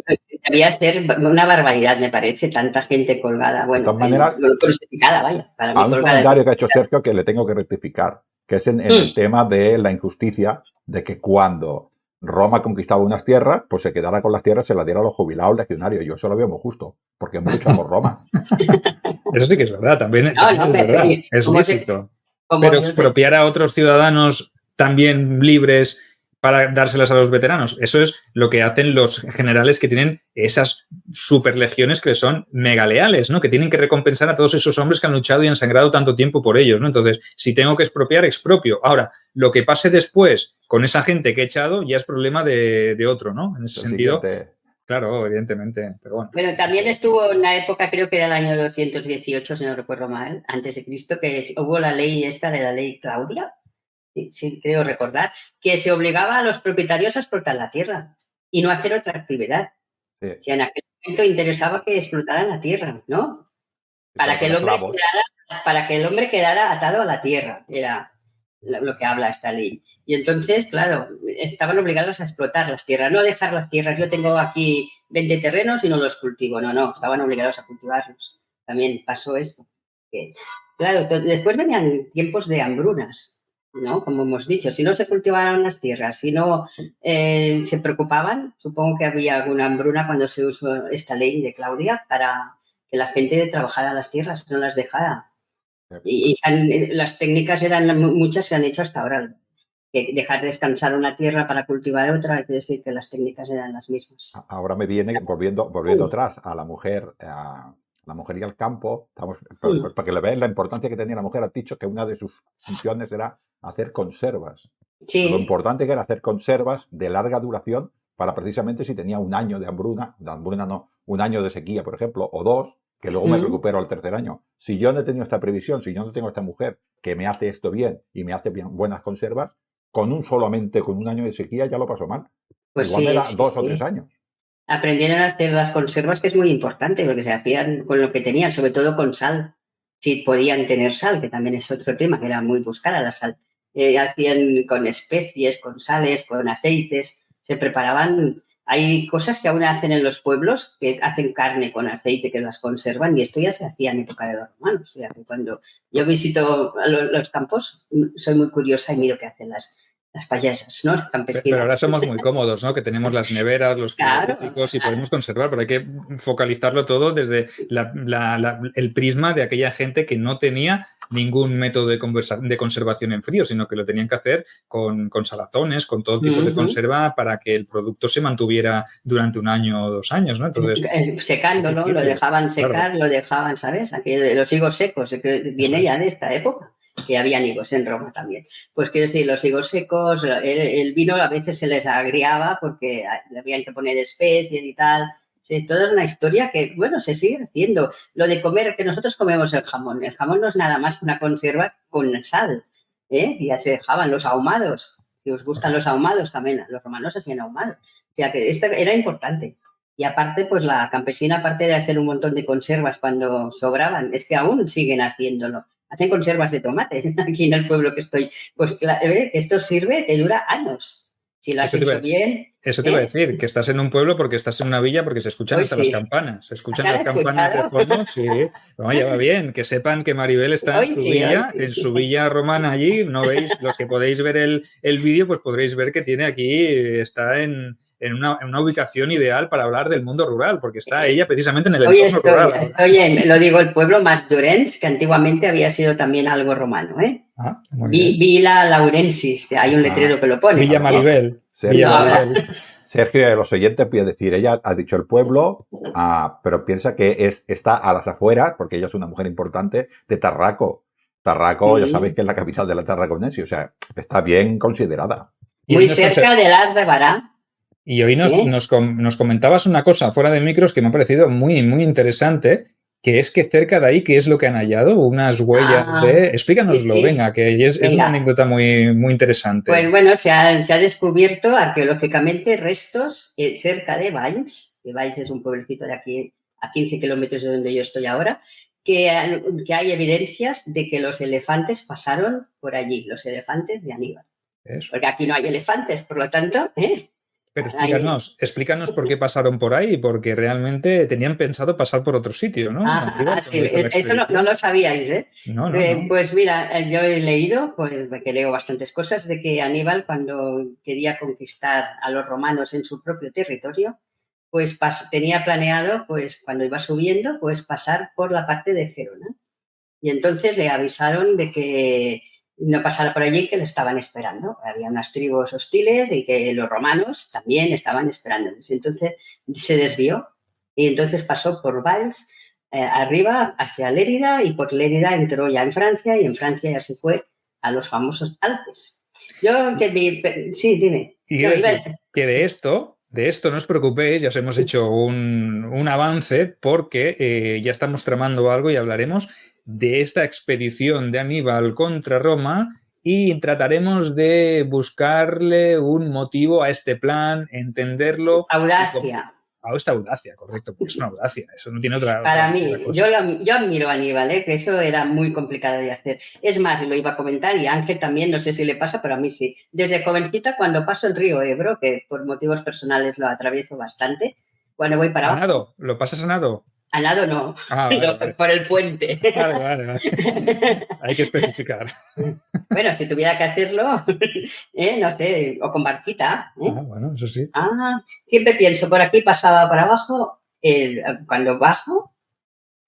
Debía hacer una barbaridad, me parece, tanta gente colgada. Bueno, de todas maneras, crucificada, vaya. Para mí, un comentario que ha hecho Sergio que le tengo que rectificar, que es en el tema de la injusticia de que cuando Roma conquistaba unas tierras, pues se quedara con las tierras, se las diera a los jubilados legionarios. Yo eso lo veo muy justo, porque mucho por Roma. Eso sí que es verdad, también, no, es verdad, es lícito. Pero expropiar a otros ciudadanos también libres para dárselas a los veteranos, eso es lo que hacen los generales que tienen esas superlegiones que son mega leales, ¿no? Que tienen que recompensar a todos esos hombres que han luchado y han sangrado tanto tiempo por ellos, ¿no? Entonces, si tengo que expropiar, expropio. Ahora, lo que pase después con esa gente que he echado ya es problema de otro, ¿no? En ese sentido, claro, evidentemente, pero bueno. Bueno, también estuvo en la época, creo que era el año 218, si no recuerdo mal, antes de Cristo, que hubo la ley esta de la ley Claudia, sí, creo recordar, que se obligaba a los propietarios a explotar la tierra y no hacer otra actividad. Sí. Si en aquel momento interesaba que explotaran la tierra, ¿no? Para que el hombre quedara atado a la tierra, era lo que habla esta ley. Y entonces, claro, estaban obligados a explotar las tierras, no dejar las tierras. Yo tengo aquí 20 terrenos y no los cultivo. No, estaban obligados a cultivarlos. También pasó esto. Que, claro, después venían tiempos de hambrunas, ¿no? Como hemos dicho, si no se cultivaban las tierras, si no se preocupaban, supongo que había alguna hambruna cuando se usó esta ley de Claudia para que la gente trabajara las tierras, no las dejara. Y las técnicas eran muchas, se han hecho hasta ahora. Que dejar descansar una tierra para cultivar otra, quiere decir que las técnicas eran las mismas. Ahora me viene, volviendo atrás a la mujer y al campo, para que le veáis la importancia que tenía la mujer. Has dicho que una de sus funciones era hacer conservas. Sí. Lo importante que era hacer conservas de larga duración para precisamente si tenía un año de hambruna no, un año de sequía, por ejemplo, o 2, que luego me recupero al tercer año. Si yo no he tenido esta previsión, si yo no tengo esta mujer que me hace esto bien y me hace buenas conservas, con un año de sequía ya lo pasó mal. Pues igual era 2 o 3 años. Aprendieron a hacer las conservas, que es muy importante, porque se hacían con lo que tenían, sobre todo con sal. Si podían tener sal, que también es otro tema, que era muy buscada la sal. Hacían con especies, con sales, con aceites, se preparaban. Hay cosas que aún hacen en los pueblos, que hacen carne con aceite, que las conservan, y esto ya se hacía en época de los romanos. O sea, que cuando yo visito los campos, soy muy curiosa y miro qué hacen las payasas, ¿no? Campesinas. Pero ahora somos muy cómodos, ¿no? Que tenemos las neveras, los frigoríficos y podemos conservar, pero hay que focalizarlo todo desde el prisma de aquella gente que no tenía ningún método de conservación en frío, sino que lo tenían que hacer con salazones, con todo tipo de conserva para que el producto se mantuviera durante un año o 2 años, ¿no? Entonces, secándolo, lo dejaban secar, claro. Lo dejaban, ¿sabes? Aquí los higos secos, que viene ya de esta época, que había higos en Roma también. Pues quiero decir, los higos secos, el vino a veces se les agriaba porque le habían que poner especies y tal. Sí, toda una historia que, bueno, se sigue haciendo. Lo de comer, que nosotros comemos el jamón no es nada más que una conserva con sal. Y ya se dejaban los ahumados. Si os gustan los ahumados, también los romanos hacían ahumados. O sea que esto era importante. Y aparte, pues la campesina, aparte de hacer un montón de conservas cuando sobraban, es que aún siguen haciéndolo. Hacen conservas de tomate aquí en el pueblo que estoy. Pues esto sirve, te dura años. Si lo has hecho bien. Eso te iba a decir, que estás en un pueblo porque estás en una villa porque se escuchan hasta las campanas. Se escuchan las campanas de fondo. Sí, no, ya va bien. Que sepan que Maribel está en su villa romana allí. No veis, los que podéis ver el vídeo, pues podréis ver que tiene aquí, está en una ubicación ideal para hablar del mundo rural, porque está ella precisamente en el entorno rural. Estoy lo digo, el pueblo más Llorenç, que antiguamente había sido también algo romano, ¿eh? Villa Laurensis, hay un letrero que lo pone. Villa Maribel. Sergio, de los oyentes voy a decir, ella ha dicho el pueblo, pero piensa que está a las afueras, porque ella es una mujer importante, de Tarraco. Tarraco, ya sabéis que es la capital de la Tarraconense, o sea, está bien considerada. Muy cerca de la de Bará. Y hoy nos comentabas una cosa fuera de micros que me ha parecido muy, muy interesante, que es que cerca de ahí, ¿qué es lo que han hallado? Unas huellas de... Explícanoslo, venga, que es una anécdota muy, muy interesante. Pues bueno, se ha descubierto arqueológicamente restos cerca de Valls, que Valls es un pueblecito de aquí a 15 kilómetros de donde yo estoy ahora, que hay evidencias de que los elefantes pasaron por allí, los elefantes de Aníbal. Eso. Porque aquí no hay elefantes, por lo tanto... Pero explícanos por qué pasaron por ahí, porque realmente tenían pensado pasar por otro sitio, ¿no? Sí, eso no lo sabíais, ¿eh? No. Pues mira, yo he leído, pues que leo bastantes cosas, de que Aníbal, cuando quería conquistar a los romanos en su propio territorio, pues tenía planeado, pues cuando iba subiendo, pues pasar por la parte de Gerona. Y entonces le avisaron de que no pasara por allí, que lo estaban esperando. Había unas tribus hostiles y que los romanos también estaban esperando. Entonces se desvió y entonces pasó por Valls, arriba hacia Lérida, y por Lérida entró ya en Francia, y en Francia ya se fue a los famosos Alpes. Sí, dime. Y que de esto no os preocupéis, ya os hemos hecho un avance, porque ya estamos tramando algo y hablaremos de esta expedición de Aníbal contra Roma y trataremos de buscarle un motivo a este plan, entenderlo. Audacia. A esta audacia, correcto, porque es una audacia, eso no tiene otra. Para mí, yo admiro a Aníbal, que eso era muy complicado de hacer. Es más, lo iba a comentar, y a Ángel también, no sé si le pasa, pero a mí sí. Desde jovencita, cuando paso el río Ebro, que por motivos personales lo atravieso bastante, cuando voy para abajo. ¿A nado? ¿Lo pasas a nado? A nado no, vale. Por el puente. Vale. Hay que especificar. Bueno, si tuviera que hacerlo, no sé, o con barquita. Bueno, eso sí. Siempre pienso, por aquí pasaba para abajo, cuando bajo,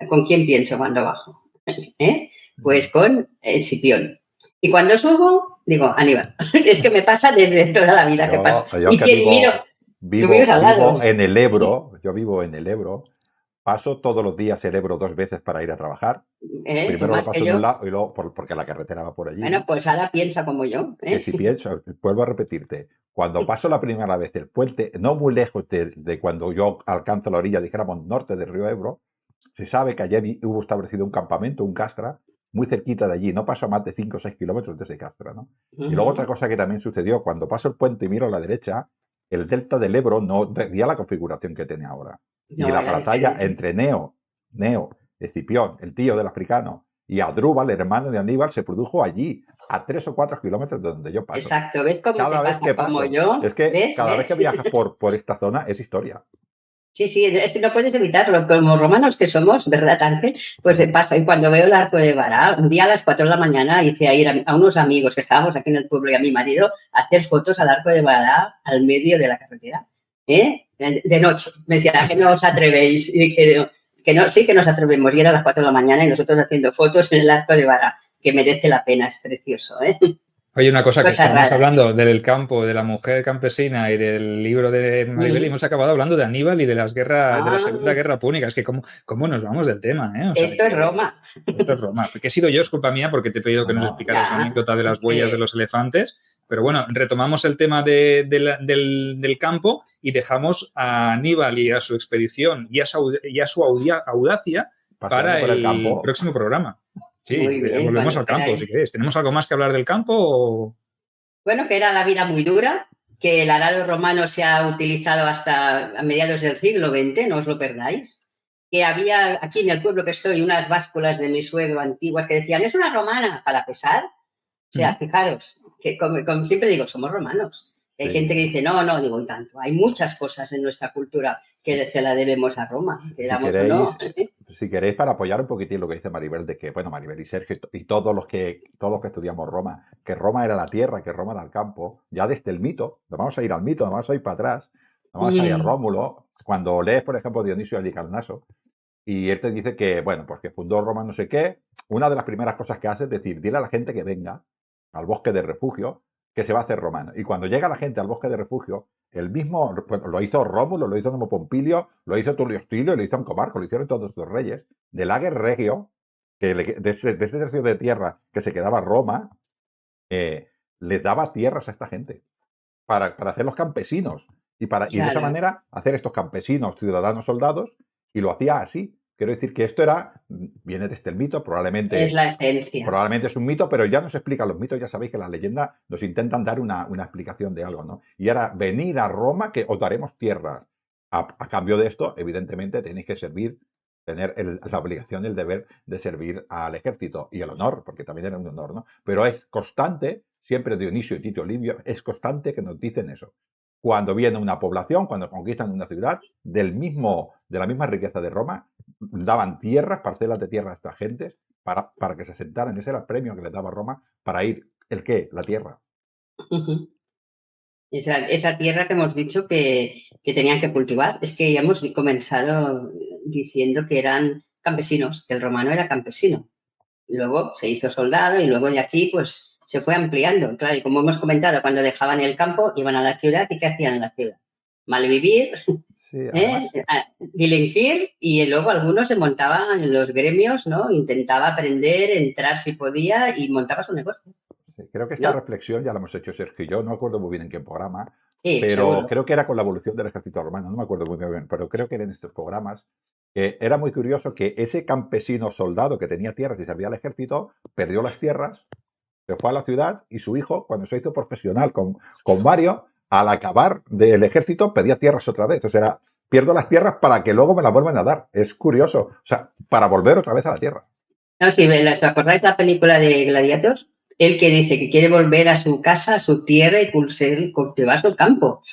¿con quién pienso cuando bajo? Pues con Escipión. Y cuando subo, digo, Aníbal. Es que me pasa desde toda la vida que pasa. Yo vivo en el Ebro, paso todos los días el Ebro 2 veces para ir a trabajar. Primero lo paso de un lado y luego porque la carretera va por allí. Bueno, pues ahora piensa como yo. Que si pienso, vuelvo a repetirte, cuando paso la primera vez el puente, no muy lejos de cuando yo alcanzo la orilla, dijéramos, norte del río Ebro, se sabe que allí hubo establecido un campamento, un castra, muy cerquita de allí. No paso a más de 5 o 6 kilómetros de ese castra, ¿no? Y luego otra cosa que también sucedió, cuando paso el puente y miro a la derecha, el delta del Ebro no tenía la configuración que tiene ahora. Y la batalla entre Neo, Escipión, el tío del africano, y Adrúbal, el hermano de Aníbal, se produjo allí, a 3 o 4 kilómetros de donde yo paso. Exacto, ¿ves cómo cada te vez pasa que paso, como yo? Es que cada vez que viajas por esta zona es historia. Sí, es que no puedes evitarlo. Como romanos que somos, ¿verdad, Ángel? Pues pasa. Y cuando veo el arco de Bará, un día a las 4 de la mañana hice a ir a unos amigos que estábamos aquí en el pueblo y a mi marido a hacer fotos al arco de Bará al medio de la carretera. De noche. Me decían, que no os atrevéis. Y que no, sí que nos atrevemos. Y era a las 4 de la mañana y nosotros haciendo fotos en el arco de Bará, que merece la pena, es precioso, Oye, una cosa, que estamos hablando del campo, de la mujer campesina y del libro de Maribel, y hemos acabado hablando de Aníbal y de las guerras, de la Segunda Guerra Púnica. Es que cómo nos vamos del tema, ¿eh? O sea, esto es Roma. Esto es Roma. Que he sido yo, es culpa mía, porque te he pedido que nos explicaras la anécdota de las huellas de los elefantes. Pero bueno, retomamos el tema del campo y dejamos a Aníbal y a su expedición y a su audacia para el próximo programa. Sí, Muy bien, volvemos al campo, si queréis. ¿Tenemos algo más que hablar del campo o...? Bueno, que era la vida muy dura, que el arado romano se ha utilizado hasta a mediados del siglo XX, no os lo perdáis. Que había aquí en el pueblo que estoy unas básculas de mi suegro antiguas que decían, es una romana para pesar. O sea, fijaros, que como siempre digo, somos romanos. Hay gente que dice, no, digo, y tanto. Hay muchas cosas en nuestra cultura que se la debemos a Roma, queramos o no. Si queréis, para apoyar un poquitín lo que dice Maribel, de que, bueno, Maribel y Sergio y todos los que estudiamos Roma, que Roma era la tierra, que Roma era el campo, ya desde el mito, nos vamos a ir al mito, nos vamos a ir para atrás, nos vamos a ir a Rómulo. Cuando lees, por ejemplo, Dionisio Halicarnaso, y él te dice que, bueno, pues que fundó Roma no sé qué, una de las primeras cosas que hace es decir, dile a la gente que venga al bosque de refugio, que se va a hacer romano. Y cuando llega la gente al bosque de refugio, el mismo, bueno, lo hizo Rómulo, lo hizo Nemo Pompilio, lo hizo Tulio Stilio, lo hizo Ancomarco, lo hicieron todos los reyes, del Ager Regio, de ese tercio de tierra que se quedaba Roma, les daba tierras a esta gente para hacer los campesinos y de esa manera hacer estos campesinos, ciudadanos, soldados, y lo hacía así. Quiero decir que esto viene desde el mito, probablemente. Es la esencia. Probablemente es un mito, pero ya nos explican los mitos, ya sabéis que las leyendas nos intentan dar una explicación de algo, ¿no? Y ahora, venid a Roma que os daremos tierra. A cambio de esto, evidentemente, tenéis que tener la obligación y el deber de servir al ejército y el honor, porque también era un honor, ¿no? Pero es constante, siempre Dionisio y Tito Livio, es constante que nos dicen eso. Cuando viene una población, cuando conquistan una ciudad, de la misma riqueza de Roma, daban tierras, parcelas de tierra a estas gentes para que se asentaran. Ese era el premio que les daba Roma para ir. ¿El qué? La tierra. Esa tierra que hemos dicho que tenían que cultivar. Es que ya hemos comenzado diciendo que eran campesinos, que el romano era campesino. Luego se hizo soldado y luego de aquí pues se fue ampliando. Claro, y como hemos comentado, cuando dejaban el campo iban a la ciudad y ¿qué hacían en la ciudad? Malvivir, sí, además, delinquir, y luego algunos se montaban en los gremios, ¿no? Intentaba aprender, entrar si podía y montaba su negocio. Sí, creo que esta reflexión ya la hemos hecho Sergio y yo, no me acuerdo muy bien en qué programa, sí, pero seguro. Creo que era con la evolución del ejército romano, no me acuerdo muy bien, pero creo que en estos programas era muy curioso que ese campesino soldado que tenía tierras y servía al ejército, perdió las tierras, se fue a la ciudad y su hijo, cuando se hizo profesional con Mario, al acabar del ejército pedía tierras otra vez. O sea, pierdo las tierras para que luego me las vuelvan a dar. Es curioso. O sea, para volver otra vez a la tierra. No, si ¿os acordáis la película de Gladiator? Él que dice que quiere volver a su casa, a su tierra y cultivar su campo.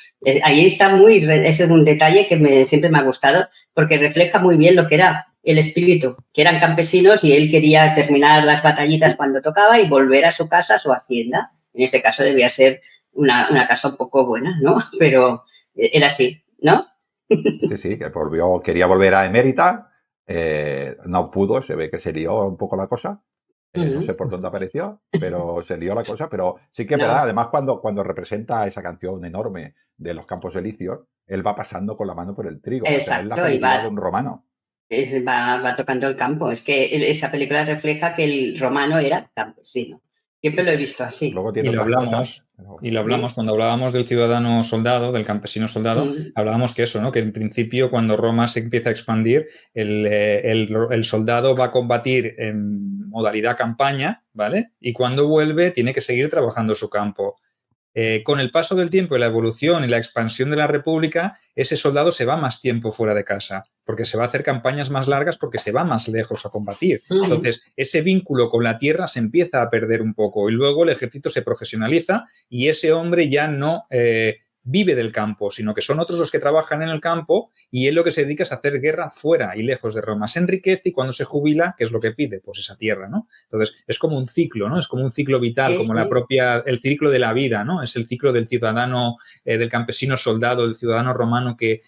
Ahí está ese es un detalle que siempre me ha gustado porque refleja muy bien lo que era el espíritu, que eran campesinos y él quería terminar las batallitas cuando tocaba y volver a su casa, a su hacienda. En este caso debía ser una casa un poco buena, ¿no? Pero era así, ¿no? Sí, que quería volver a Emérita, no pudo, se ve que se lió un poco la cosa. No sé por dónde apareció, pero se lió la cosa. Pero sí que es verdad, además cuando representa esa canción enorme de los Campos Elíseos, él va pasando con la mano por el trigo. Exacto, o sea, es la felicidad de un romano. Va tocando el campo. Es que esa película refleja que el romano era campesino. Siempre lo he visto así. Luego tiene otras cosas, y lo hablamos cuando hablábamos del ciudadano soldado, del campesino soldado, hablábamos que eso, ¿no? Que en principio cuando Roma se empieza a expandir, el soldado va a combatir en modalidad campaña, ¿vale? Y cuando vuelve tiene que seguir trabajando su campo. Con el paso del tiempo y la evolución y la expansión de la República, ese soldado se va más tiempo fuera de casa, porque se va a hacer campañas más largas, porque se va más lejos a combatir. Entonces, ese vínculo con la tierra se empieza a perder un poco y luego el ejército se profesionaliza y ese hombre ya no vive del campo, sino que son otros los que trabajan en el campo y él lo que se dedica es a hacer guerra fuera y lejos de Roma. Se enriquece y cuando se jubila, ¿qué es lo que pide? Pues esa tierra, ¿no? Entonces, es como un ciclo, ¿no? Es como un ciclo vital, como el ciclo de la vida, ¿no? Es el ciclo del ciudadano, del campesino soldado, del ciudadano romano que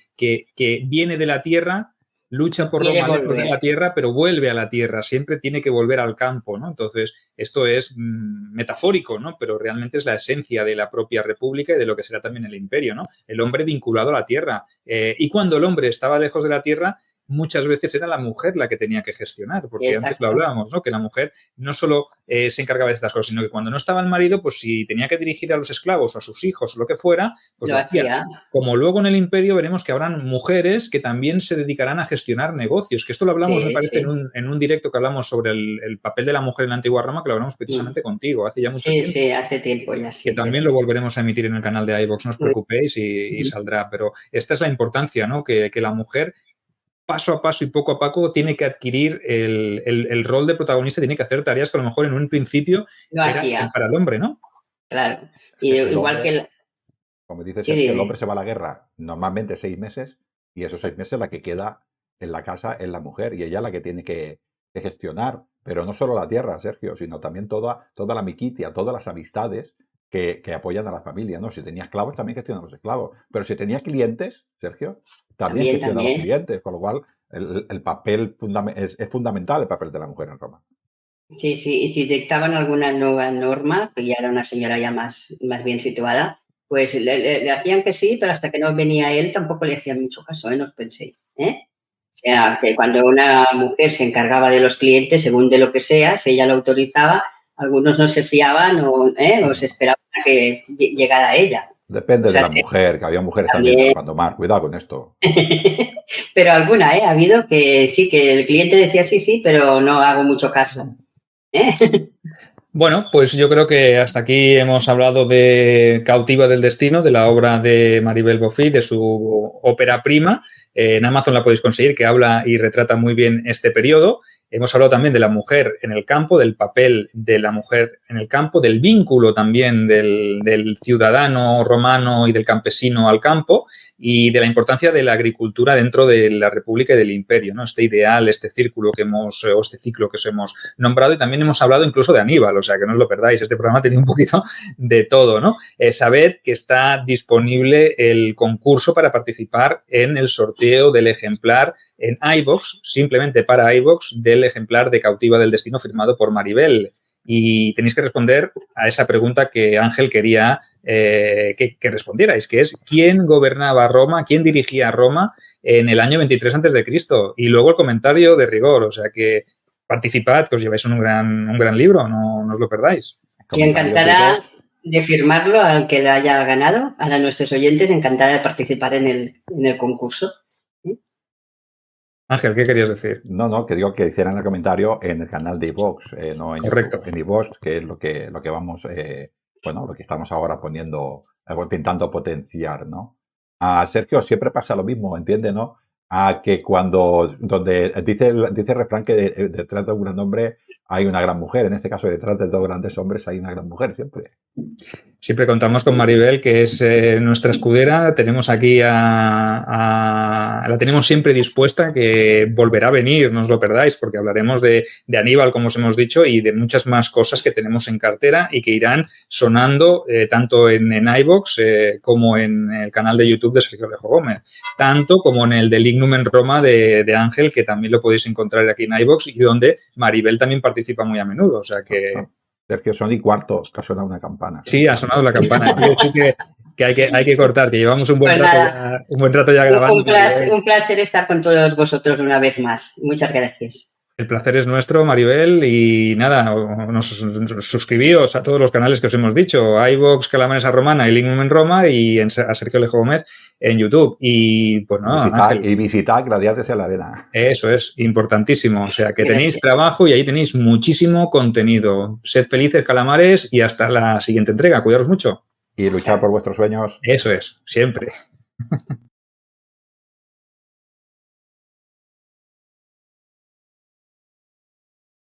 viene de la tierra, lucha por Roma lejos de la tierra, pero vuelve a la tierra, siempre tiene que volver al campo, ¿no? Entonces, esto es metafórico, ¿no? Pero realmente es la esencia de la propia república y de lo que será también el imperio, ¿no? El hombre vinculado a la tierra. Y cuando el hombre estaba lejos de la tierra, muchas veces era la mujer la que tenía que gestionar, porque antes lo hablábamos, ¿no? Que la mujer no solo se encargaba de estas cosas, sino que cuando no estaba el marido, pues si tenía que dirigir a los esclavos o a sus hijos o lo que fuera, pues lo hacía. Como luego en el Imperio veremos que habrán mujeres que también se dedicarán a gestionar negocios, que esto lo hablamos, me parece, en un directo que hablamos sobre el papel de la mujer en la antigua Roma, que lo hablamos precisamente contigo, hace ya mucho tiempo. Sí, hace tiempo ya, sí. Que también lo volveremos a emitir en el canal de iVoox, no os preocupéis y saldrá, pero esta es la importancia, ¿no? Que la mujer paso a paso y poco a poco tiene que adquirir el rol de protagonista, tiene que hacer tareas que a lo mejor en un principio eran para el hombre, ¿no? Claro. Y igual que... Como dice Sergio, el hombre se va a la guerra normalmente 6 meses y esos 6 meses la que queda en la casa es la mujer y ella es la que tiene que gestionar, pero no solo la tierra, Sergio, sino también toda la miquitia, todas las amistades que apoyan a la familia, ¿no? Si tenía esclavos, también gestiona los esclavos, pero si tenía clientes, Sergio, también gestiona los clientes, con lo cual el papel es fundamental, el papel de la mujer en Roma. Sí, y si dictaban alguna nueva norma, que ya era una señora ya más bien situada, pues le hacían que sí, pero hasta que no venía él tampoco le hacían mucho caso, no os penséis, O sea, que cuando una mujer se encargaba de los clientes, según de lo que sea, si ella lo autorizaba, algunos no se fiaban o se esperaban a que llegara ella. Depende de la mujer, que había mujeres también cuando más. Cuidado con esto. Pero alguna, ha habido que sí, que el cliente decía sí, pero no hago mucho caso. Bueno, pues yo creo que hasta aquí hemos hablado de Cautiva del Destino, de la obra de Maribel Bofill, de su ópera prima. En Amazon la podéis conseguir, que habla y retrata muy bien este periodo. Hemos hablado también de la mujer en el campo, del papel de la mujer en el campo, del vínculo también del ciudadano romano y del campesino al campo y de la importancia de la agricultura dentro de la República y del Imperio, ¿no? Este ideal, este círculo o este ciclo que os hemos nombrado, y también hemos hablado incluso de Aníbal, o sea, que no os lo perdáis. Este programa tiene un poquito de todo, ¿no? Sabed que está disponible el concurso para participar en el sorteo del ejemplar en iVoox, simplemente para iVoox, del ejemplar de Cautiva del Destino firmado por Maribel. Y tenéis que responder a esa pregunta que Ángel quería que respondierais, que es ¿quién gobernaba Roma, quién dirigía Roma en el año 23 a.C.? Y luego el comentario de rigor, o sea que participad, que os lleváis un gran libro, no os lo perdáis. Y encantará de firmarlo al que lo haya ganado, a nuestros oyentes, encantada de participar en el concurso. Ángel, ¿qué querías decir? No, que digo que hicieran el comentario en el canal de iVoox, no en Correcto. YouTube, en iVoox, que es lo que vamos, lo que estamos ahora poniendo, intentando potenciar, ¿no? A Sergio siempre pasa lo mismo, ¿entiendes, no? Que donde dice el refrán que detrás de un gran hombre hay una gran mujer, en este caso detrás de 2 grandes hombres hay una gran mujer, siempre. Siempre contamos con Maribel, que es nuestra escudera. Tenemos aquí la tenemos siempre dispuesta, que volverá a venir, no os lo perdáis, porque hablaremos de Aníbal, como os hemos dicho, y de muchas más cosas que tenemos en cartera y que irán sonando tanto en iVoox como en el canal de YouTube de Sergio Alejo Gómez, tanto como en el de Lignum en Roma de Ángel, que también lo podéis encontrar aquí en iVoox y donde Maribel también participa muy a menudo, o sea que... Sergio, son y cuarto, que ha sonado una campana. Sí, ha sonado la campana. Quiere decir que hay que cortar, que llevamos un buen rato ya grabando. Un placer estar con todos vosotros una vez más. Muchas gracias. El placer es nuestro, Maribel, y nada, suscribíos a todos los canales que os hemos dicho, iVoox, Calamares a Romana y Lignum en Roma, y a Sergio Alejo Gómez en YouTube. Y pues no, Ángel. Y visitad Gladiates en la Arena. Eso es importantísimo. O sea, que tenéis trabajo y ahí tenéis muchísimo contenido. Sed felices, Calamares, y hasta la siguiente entrega. Cuidaros mucho. Y luchar por vuestros sueños. Eso es, siempre.